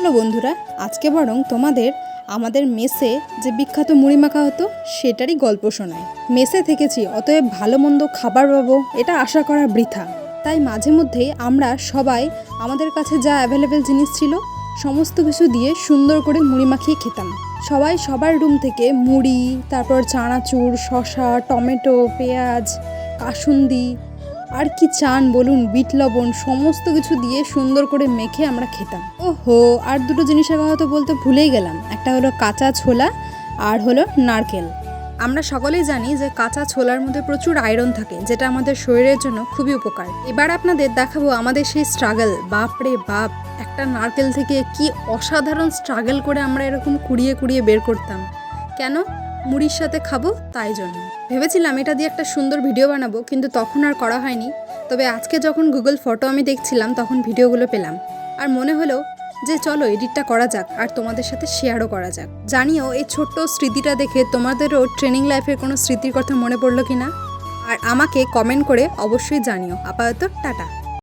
Hello বন্ধুরা, আজকে বরং তোমাদের আমাদের মেসে যে বিখ্যাত মুড়ি মাখা হতো সেটারই গল্প শোনায়। মেসে থেকেছি, অতএব ভালো মন্দ খাবার পাবো এটা আশা করা বৃথা। তাই মাঝে মধ্যেই আমরা সবাই আমাদের কাছে যা অ্যাভেলেবেল জিনিস ছিল সমস্ত কিছু দিয়ে সুন্দর করে মুড়ি মাখিয়ে খেতাম। সবাই সবার রুম থেকে মুড়ি, তারপর চানাচুর, শসা, টমেটো, পেঁয়াজ, কাসুন্দি আর কি চান বলুন, বিট লবণ সমস্ত কিছু দিয়ে সুন্দর করে মেখে আমরা খেতাম। ওহো, আর দুটো জিনিসের কথা তো বলতে ভুলেই গেলাম। একটা হলো কাঁচা ছোলা আর হলো নারকেল। আমরা সকলেই জানি যে কাঁচা ছোলার মধ্যে প্রচুর আয়রন থাকে, যেটা আমাদের শরীরের জন্য খুবই উপকার। এবার আপনাদের দেখাবো আমাদের সেই স্ট্রাগল। বাপরে বাপ, একটা নারকেল থেকে কি অসাধারণ স্ট্রাগল করে আমরা এরকম কুড়িয়ে কুড়িয়ে বের করতাম। কেন? মুড়ির সাথে খাবো তাই জন্য। ভেবেছিলাম এটা দিয়ে একটা সুন্দর ভিডিও বানাবো, কিন্তু তখন আর করা হয়নি। তবে আজকে যখন গুগল ফটো আমি দেখছিলাম তখন ভিডিওগুলো পেলাম, আর মনে হলো যে চলো এডিটটা করা যাক আর তোমাদের সাথে শেয়ারও করা যাক। জানিও এই ছোট্ট স্মৃতিটা দেখে তোমাদেরও ট্রেনিং লাইফের কোনো স্মৃতির কথা মনে পড়লো কিনা, আর আমাকে কমেন্ট করে অবশ্যই জানিও। আপাতত টাটা।